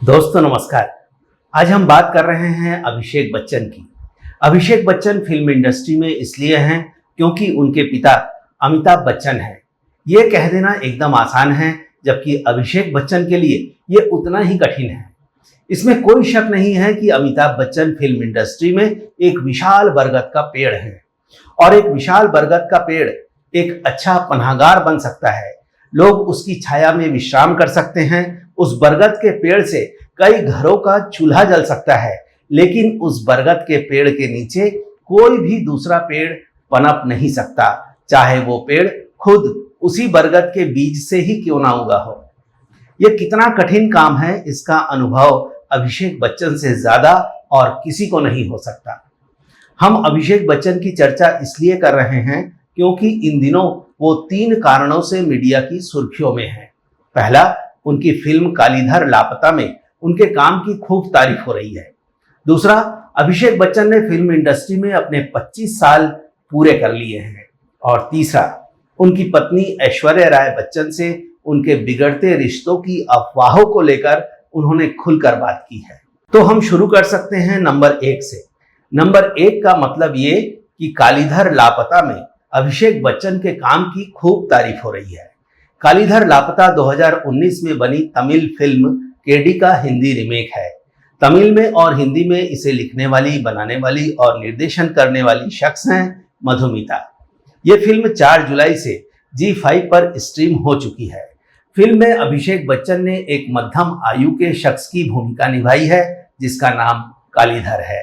दोस्तों नमस्कार। आज हम बात कर रहे हैं अभिषेक बच्चन की। अभिषेक बच्चन फिल्म इंडस्ट्री में इसलिए हैं क्योंकि उनके पिता अमिताभ बच्चन हैं। ये कह देना एकदम आसान है, जबकि अभिषेक बच्चन के लिए ये उतना ही कठिन है। इसमें कोई शक नहीं है कि अमिताभ बच्चन फिल्म इंडस्ट्री में एक विशाल बरगद का पेड़ है और एक विशाल बरगद का पेड़ एक अच्छा पनाहगार बन सकता है। लोग उसकी छाया में विश्राम कर सकते हैं। उस बरगद के पेड़ से कई घरों का चूल्हा जल सकता है, लेकिन उस बरगद के पेड़ के नीचे कोई भी दूसरा पेड़ पनप नहीं सकता, चाहे वो पेड़ खुद उसी बरगद के बीज से ही क्यों ना उगा हो। यह कितना कठिन काम है, इसका अनुभव अभिषेक बच्चन से ज्यादा और किसी को नहीं हो सकता। हम अभिषेक बच्चन की चर्चा इसलिए कर रहे हैं क्योंकि इन दिनों वो 3 कारणों से मीडिया की सुर्खियों में है। पहला, उनकी फिल्म कालीधर लापता में उनके काम की खूब तारीफ हो रही है। दूसरा, अभिषेक बच्चन ने फिल्म इंडस्ट्री में अपने 25 साल पूरे कर लिए हैं। और तीसरा, उनकी पत्नी ऐश्वर्या राय बच्चन से उनके बिगड़ते रिश्तों की अफवाहों को लेकर उन्होंने खुलकर बात की है। तो हम शुरू कर सकते हैं नंबर 1 से। नंबर 1 का मतलब ये कि कालीधर लापता में अभिषेक बच्चन के काम की खूब तारीफ हो रही है। कालीधर लापता 2019 में बनी तमिल फिल्म केडी का हिंदी रीमेक है। तमिल में और हिंदी में इसे लिखने वाली, बनाने वाली और निर्देशन करने वाली शख्स हैं मधुमिता। ये फिल्म 4 जुलाई से G5 पर स्ट्रीम हो चुकी है। फिल्म में अभिषेक बच्चन ने एक मध्यम आयु के शख्स की भूमिका निभाई है जिसका नाम कालीधर है।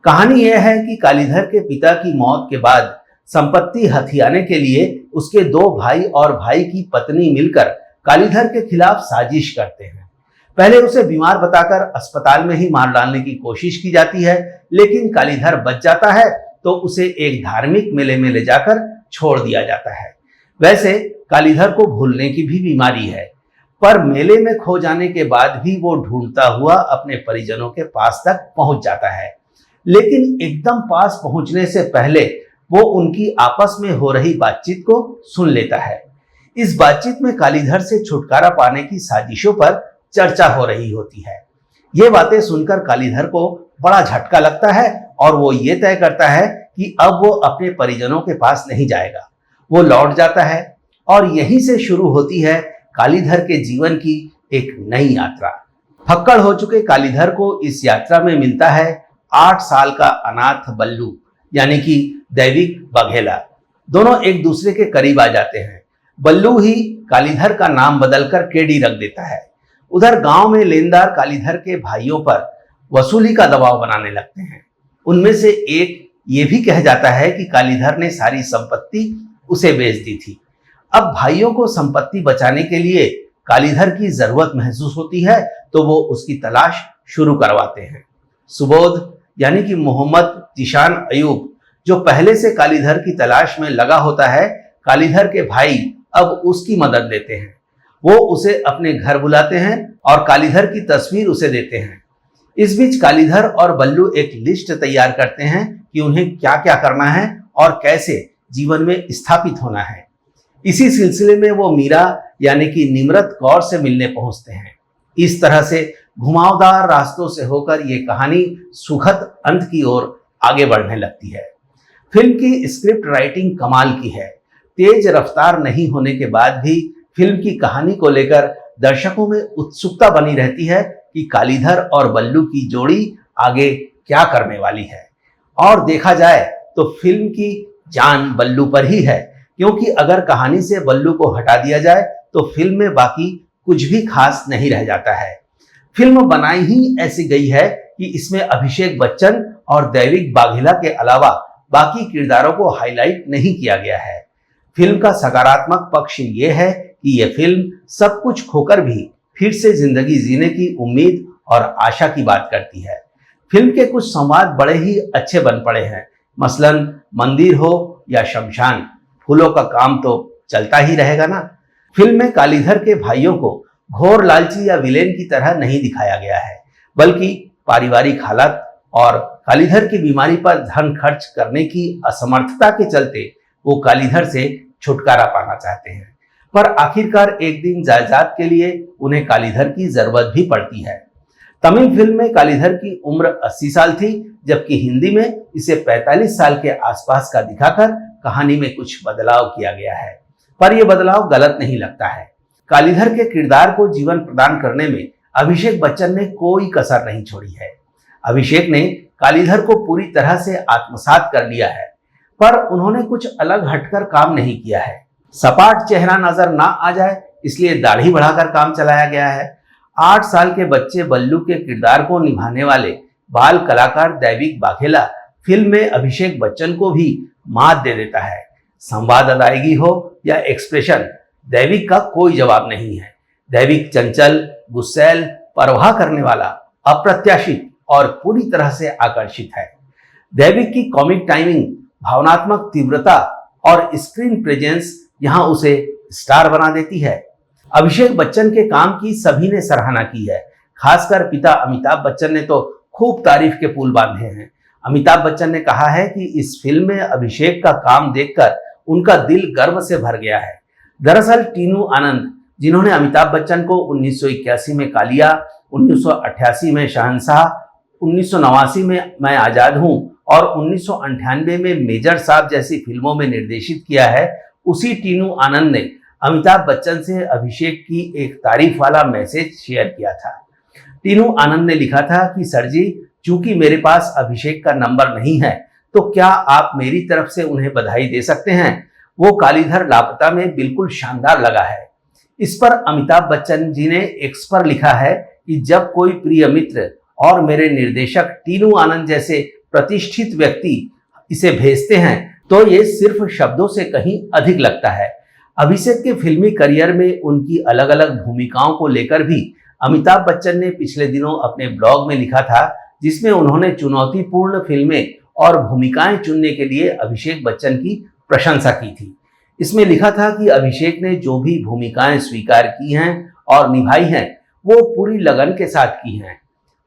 कहानी यह है कि कालीधर के पिता की मौत के बाद संपत्ति हथियाने के लिए उसके 2 भाई और भाई की पत्नी मिलकर कालीधर के खिलाफ साजिश करते हैं। पहले उसे बीमार बताकर अस्पताल में ही मार डालने की कोशिश की जाती है, लेकिन कालीधर बच जाता है तो उसे एक धार्मिक मेले में ले जाकर छोड़ दिया जाता है। वैसे कालीधर को भूलने की भी बीमारी है, पर मेले में खो जाने के बाद भी वो ढूंढता हुआ अपने परिजनों के पास तक पहुंच जाता है। लेकिन एकदम पास पहुंचने से पहले वो उनकी आपस में हो रही बातचीत को सुन लेता है। इस बातचीत में कालीधर से छुटकारा पाने की साजिशों पर चर्चा हो रही होती है। ये बातें सुनकर कालीधर को बड़ा झटका लगता है और वो ये तय करता है कि अब वो अपने परिजनों के पास नहीं जाएगा। वो लौट जाता है और यहीं से शुरू होती है कालीधर के जीवन की एक नई यात्रा। फक्कड़ हो चुके कालीधर को इस यात्रा में मिलता है 8 साल का अनाथ बल्लू, यानी कि दैविक बाघेला। दोनों एक दूसरे के करीब आ जाते हैं। बल्लू ही कालीधर का नाम बदलकर केडी रख देता है। उधर गांव में लेनदार कालीधर के भाइयों पर वसूली का दबाव बनाने लगते हैं। उनमें से एक ये भी कह जाता है कि कालीधर ने सारी संपत्ति उसे बेच दी थी। अब भाइयों को संपत्ति बचाने के लिए कालीधर की जरूरत महसूस होती है तो वो उसकी तलाश शुरू करवाते हैं। सुबोध यानी कि मोहम्मद जिशान अयूब, जो पहले से कालीधर की तलाश में लगा होता है, कालीधर के भाई अब उसकी मदद लेते हैं। वो उसे अपने घर बुलाते हैं और कालीधर की तस्वीर उसे देते हैं। इस बीच कालीधर और बल्लू एक लिस्ट तैयार करते हैं कि उन्हें क्या क्या करना है और कैसे जीवन में स्थापित होना है। इसी सिलसिले में वो मीरा यानी कि निम्रत कौर से मिलने पहुंचते हैं। इस तरह से घुमावदार रास्तों से होकर ये कहानी सुखद अंत की ओर आगे बढ़ने लगती है। फिल्म की स्क्रिप्ट राइटिंग कमाल की है। तेज रफ्तार नहीं होने के बाद भी फिल्म की कहानी को लेकर दर्शकों में उत्सुकता बनी रहती है कि कालीधर और बल्लू की जोड़ी आगे क्या करने वाली है। और देखा जाए तो फिल्म की जान बल्लू पर ही है, क्योंकि अगर कहानी से बल्लू को हटा दिया जाए तो फिल्म में बाकी कुछ भी खास नहीं रह जाता है। फिल्म बनाई ही ऐसी गई है कि इसमें अभिषेक बच्चन और दैविक बाघेला के अलावा बाकी किरदारों को हाईलाइट नहीं किया गया है। फिल्म का सकारात्मक पक्ष ये है कि यह फिल्म सब कुछ खोकर भी फिर से जिंदगी जीने की उम्मीद और आशा की बात करती है। फिल्म के कुछ संवाद बड़े ही अच्छे बन पड़े हैं। मसलन मंदिर हो या शमशान, फूलों का काम तो चलता ही रहेगा ना। फिल्म में कालीधर के भाइयों को घोर लालची या विलेन की तरह नहीं दिखाया गया है, बल्कि पारिवारिक हालात और कालीधर की बीमारी पर धन खर्च करने की असमर्थता के चलते वो कालीधर से छुटकारा पाना चाहते हैं। पर आखिरकार एक दिन जायदाद के लिए उन्हें कालीधर की जरूरत भी पड़ती है। तमिल फिल्म में कालीधर की उम्र 80 साल थी, जबकि हिंदी में इसे 45 साल के आसपास का दिखाकर कहानी में कुछ बदलाव किया गया है। पर यह बदलाव गलत नहीं लगता है। कालीधर के किरदार को जीवन प्रदान करने में अभिषेक बच्चन ने कोई कसर नहीं छोड़ी है। अभिषेक ने कालीधर को पूरी तरह से आत्मसात कर लिया है, पर उन्होंने कुछ अलग हटकर काम नहीं किया है। सपाट चेहरा नजर ना आ जाए इसलिए दाढ़ी बढ़ाकर काम चलाया गया है। 8 साल के बच्चे बल्लू के किरदार को निभाने वाले बाल कलाकार दैविक बाघेला फिल्म में अभिषेक बच्चन को भी मात दे देता है। संवाद अदायगी हो या एक्सप्रेशन, दैविक का कोई जवाब नहीं है। दैविक चंचल, गुस्सैल, परवाह करने वाला, अप्रत्याशित और पूरी तरह से आकर्षित है। दैविक की कॉमिक टाइमिंग, भावनात्मक तीव्रता और स्क्रीन प्रेजेंस यहां उसे स्टार बना देती है। अभिषेक बच्चन के काम की सभी ने सराहना की है। खासकर पिता अमिताभ बच्चन ने तो खूब तारीफ के पुल बांधे हैं। अमिताभ बच्चन ने कहा है कि इस फिल्म में अभिषेक का काम देखकर उनका दिल गर्व से भर गया है। दरअसल टीनू आनंद, जिन्होंने अमिताभ बच्चन को 1981 में कालिया, 1988 में शहंशाह, 1989 में मैं आजाद हूं और 1998 में मेजर साहब जैसी फिल्मों में निर्देशित किया है, उसी टीनू आनंद ने अमिताभ बच्चन से अभिषेक की एक तारीफ वाला मैसेज शेयर किया था। टीनू आनंद ने लिखा था कि सर जी, चूंकि मेरे पास अभिषेक का नंबर नहीं है तो क्या आप मेरी तरफ से उन्हें बधाई दे सकते हैं? वो कालीधर लापता में बिल्कुल शानदार लगा है। इस पर अमिताभ बच्चन जी ने एक्स पर लिखा है कि जब कोई प्रिय मित्र और मेरे निर्देशक टीनू आनंद जैसे प्रतिष्ठित व्यक्ति इसे भेजते हैं तो ये सिर्फ शब्दों से कहीं अधिक लगता है। अभिषेक के फिल्मी करियर में उनकी अलग अलग भूमिकाओं को लेकर भी अमिताभ बच्चन ने पिछले दिनों अपने ब्लॉग में लिखा था, जिसमें उन्होंने चुनौतीपूर्ण फिल्में और भूमिकाएं चुनने के लिए अभिषेक बच्चन की प्रशंसा की थी। इसमें लिखा था कि अभिषेक ने जो भी भूमिकाएं स्वीकार की हैं और निभाई हैं वो पूरी लगन के साथ की हैं।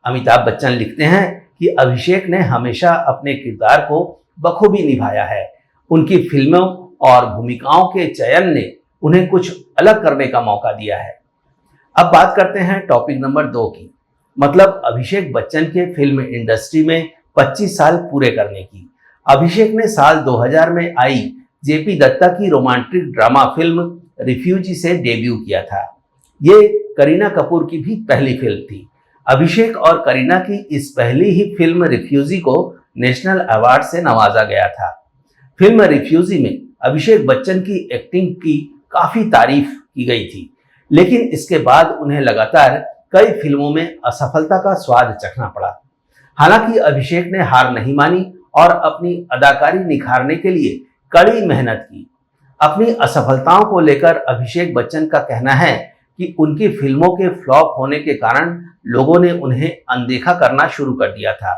अमिताभ बच्चन लिखते हैं कि अभिषेक ने हमेशा अपने किरदार को बखूबी निभाया है। उनकी फिल्मों और भूमिकाओं के चयन ने उन्हें कुछ अलग करने का मौका दिया है। अब बात करते हैं टॉपिक नंबर 2 की, मतलब अभिषेक बच्चन के फिल्म इंडस्ट्री में 25 साल पूरे करने की। अभिषेक ने साल 2000 में आई जेपी दत्ता की रोमांटिक ड्रामा फिल्म रिफ्यूजी से डेब्यू किया था। ये करीना कपूर की भी पहली फिल्म थी। अभिषेक और करीना की इस पहली ही फिल्म रिफ्यूजी को नेशनल अवार्ड से नवाजा गया था। फिल्म रिफ्यूजी में अभिषेक बच्चन की एक्टिंग की काफी तारीफ की गई थी, लेकिन इसके बाद उन्हें लगातार कई फिल्मों में असफलता का स्वाद चखना पड़ा। हालांकि अभिषेक ने हार नहीं मानी और अपनी अदाकारी निखारने के लिए कड़ी मेहनत की। अपनी असफलताओं को लेकर अभिषेक बच्चन का कहना है कि उनकी फिल्मों के फ्लॉप होने के कारण लोगों ने उन्हें अनदेखा करना शुरू कर दिया था।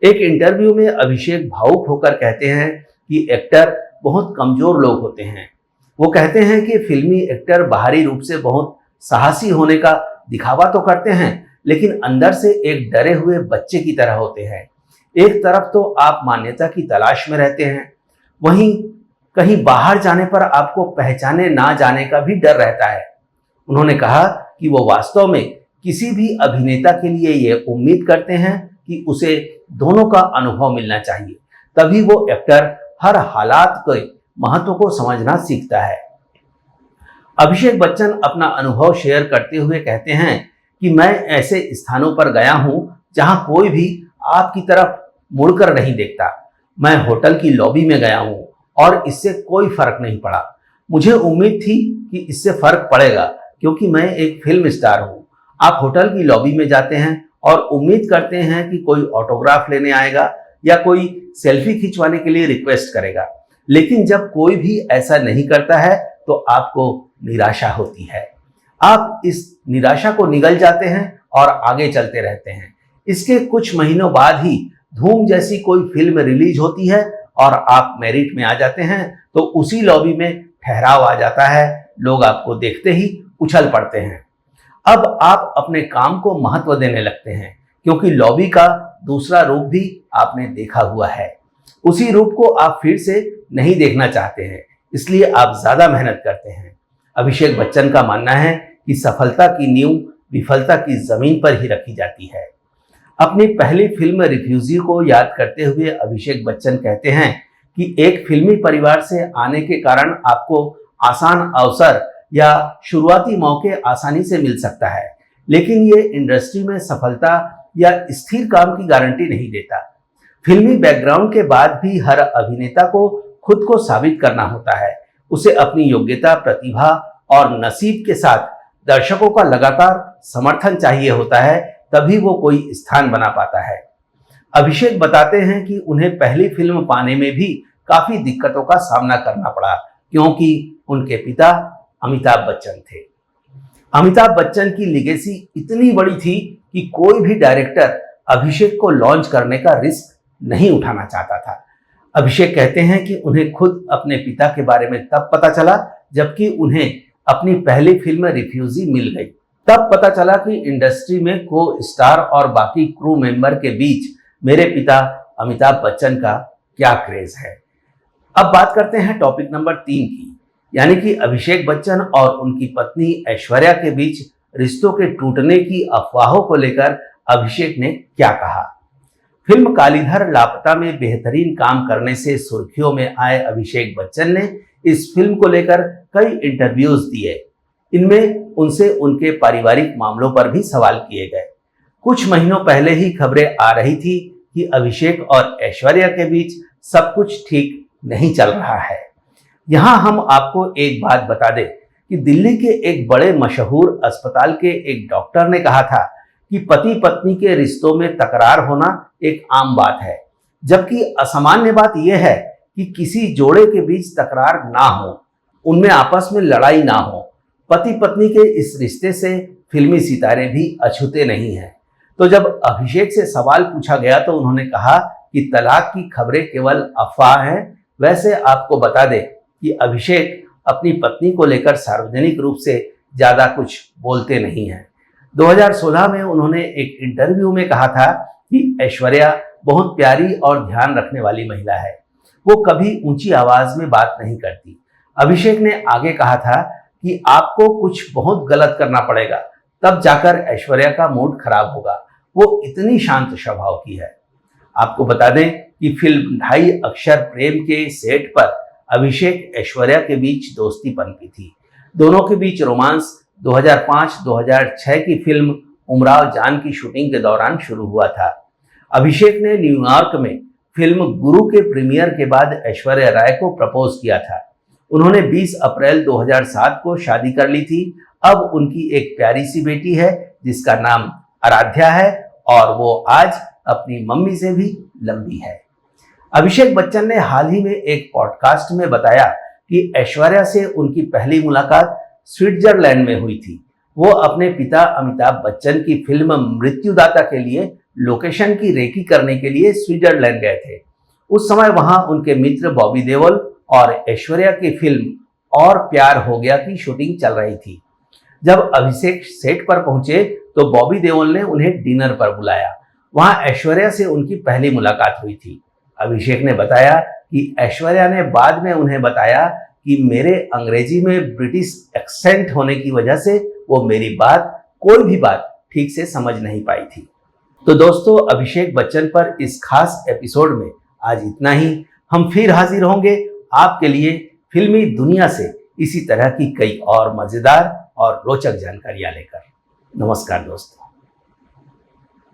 एक इंटरव्यू में अभिषेक भावुक होकर कहते हैं कि एक्टर बहुत कमजोर लोग होते हैं। वो कहते हैं कि फिल्मी एक्टर बाहरी रूप से बहुत साहसी होने का दिखावा तो करते हैं, लेकिन अंदर से एक डरे हुए बच्चे की तरह होते हैं। एक तरफ तो आप मान्यता की तलाश में रहते हैं, वहीं कहीं बाहर जाने पर आपको पहचाने ना जाने का भी डर रहता है। उन्होंने कहा कि वो वास्तव में किसी भी अभिनेता के लिए ये उम्मीद करते हैं कि उसे दोनों का अनुभव मिलना चाहिए, तभी वो एक्टर हर हालात के महत्व को समझना सीखता है। अभिषेक बच्चन अपना अनुभव शेयर करते हुए कहते हैं कि मैं ऐसे स्थानों पर गया हूं जहां कोई भी आपकी तरफ मुड़कर नहीं देखता। मैं होटल की लॉबी में गया हूं और इससे कोई फर्क नहीं पड़ा। मुझे उम्मीद थी कि इससे फर्क पड़ेगा क्योंकि मैं एक फिल्म स्टार हूं। आप होटल की लॉबी में जाते हैं और उम्मीद करते हैं कि कोई ऑटोग्राफ लेने आएगा या कोई सेल्फी खिंचवाने के लिए रिक्वेस्ट करेगा, लेकिन जब कोई भी ऐसा नहीं करता है तो आपको निराशा होती है। आप इस निराशा को निगल जाते हैं और आगे चलते रहते हैं। इसके कुछ महीनों बाद ही धूम जैसी कोई फिल्म रिलीज होती है और आप मेरिट में आ जाते हैं तो उसी लॉबी में ठहराव आ जाता है। लोग आपको देखते ही उछल पड़ते हैं। अब आप अपने काम को महत्व देने लगते हैं क्योंकि लॉबी का दूसरा रूप भी आपने देखा हुआ है। उसी रूप को आप फिर से नहीं देखना चाहते हैं, इसलिए आप ज्यादा मेहनत करते हैं। अभिषेक बच्चन का मानना है कि सफलता की नींव विफलता की जमीन पर ही रखी जाती है। अपनी पहली फिल्म रिफ्यूजी को याद करते हुए अभिषेक बच्चन कहते हैं कि एक फिल्मी परिवार से आने के कारण आपको आसान अवसर या शुरुआती मौके आसानी से मिल सकता है, लेकिन ये इंडस्ट्री में सफलता या स्थिर काम की गारंटी नहीं देता। फिल्मी बैकग्राउंड के बाद भी हर अभिनेता को खुद को साबित करना होता है। उसे अपनी योग्यता, प्रतिभा और नसीब के साथ दर्शकों का लगातार समर्थन चाहिए होता है, तभी वो कोई स्थान बना पाता है। अभिषेक बताते हैं कि उन्हें पहली फिल्म पाने में भी काफी दिक्कतों का सामना करना पड़ा, क्योंकि उनके पिता अमिताभ बच्चन थे। अमिताभ बच्चन की लेगेसी इतनी बड़ी थी कि कोई भी डायरेक्टर अभिषेक को लॉन्च करने का रिस्क नहीं उठाना चाहता था। अभिषेक कहते हैं कि उन्हें खुद अपने पिता के बारे में तब पता चला जबकि उन्हें अपनी पहली फिल्म रिफ्यूजी मिल गई। तब पता चला कि इंडस्ट्री में को स्टार और बाकी क्रू मेंबर के बीच मेरे पिता अमिताभ बच्चन का क्या क्रेज है। अब बात करते हैं टॉपिक नंबर 3 की, यानी कि अभिषेक बच्चन और उनकी पत्नी ऐश्वर्या के बीच रिश्तों के टूटने की अफवाहों को लेकर अभिषेक ने क्या कहा। फिल्म कालीधर लापता में बेहतरीन काम करने से सुर्खियों में आए अभिषेक बच्चन ने इस फिल्म को लेकर कई इंटरव्यूज दिए। इनमें उनसे उनके पारिवारिक मामलों पर भी सवाल किए गए। कुछ महीनों पहले ही खबरें आ रही थी कि अभिषेक और ऐश्वर्या के बीच सब कुछ ठीक नहीं चल रहा है। यहाँ हम आपको एक बात बता दें कि दिल्ली के एक बड़े मशहूर अस्पताल के एक डॉक्टर ने कहा था कि पति पत्नी के रिश्तों में तकरार होना एक आम बात है, जबकि असामान्य बात यह है कि किसी जोड़े के बीच तकरार ना हो, उनमें आपस में लड़ाई ना हो। पति पत्नी के इस रिश्ते से फिल्मी सितारे भी अछूते नहीं हैं। तो जब अभिषेक से सवाल पूछा गया तो उन्होंने कहा कि तलाक की खबरें केवल अफवाह हैं। वैसे आपको बता दें कि अभिषेक अपनी पत्नी को लेकर सार्वजनिक रूप से ज्यादा कुछ बोलते नहीं हैं। 2016 में उन्होंने एक इंटरव्यू में कहा था कि ऐश्वर्या बहुत प्यारी और ध्यान रखने वाली महिला है, वो कभी ऊंची आवाज में बात नहीं करती। अभिषेक ने आगे कहा था कि आपको कुछ बहुत गलत करना पड़ेगा, तब जाकर ऐश्वर्या का मूड खराब होगा, वो इतनी शांत स्वभाव की है। आपको बता दें कि फिल्म 2.5 अक्षर प्रेम के सेट पर अभिषेक ऐश्वर्या के बीच दोस्ती पनपी थी। दोनों के बीच रोमांस 2005-2006 की फिल्म उमराव जान की शूटिंग के दौरान शुरू हुआ था। अभिषेक ने न्यूयॉर्क में फिल्म गुरु के प्रीमियर के बाद ऐश्वर्या राय को प्रपोज किया था। उन्होंने 20 अप्रैल 2007 को शादी कर ली थी। अब उनकी एक प्यारी सी बेटी है जिसका नाम आराध्या है और वो आज अपनी मम्मी से भी लंबी है। अभिषेक बच्चन ने हाल ही में एक पॉडकास्ट में बताया कि ऐश्वर्या से उनकी पहली मुलाकात स्विट्जरलैंड में हुई थी। वो अपने पिता अमिताभ बच्चन की फिल्म मृत्युदाता के लिए लोकेशन की रेकी करने के लिए स्विट्जरलैंड गए थे। उस समय वहां उनके मित्र बॉबी देओल और ऐश्वर्या की फिल्म और प्यार हो गया की शूटिंग चल रही थी। जब अभिषेक सेट पर पहुंचे तो बॉबी देओल ने उन्हें डिनर पर बुलाया। वहां ऐश्वर्या से उनकी पहली मुलाकात हुई थी। अभिषेक ने बताया कि ऐश्वर्या ने बाद में उन्हें बताया कि मेरे अंग्रेजी में ब्रिटिश एक्सेंट होने की वजह से वो मेरी कोई भी बात ठीक से समझ नहीं पाई थी। तो दोस्तों, अभिषेक बच्चन पर इस खास एपिसोड में आज इतना ही। हम फिर हाजिर होंगे आपके लिए फिल्मी दुनिया से इसी तरह की कई और मजेदार और रोचक जानकारियां लेकर। नमस्कार दोस्तों।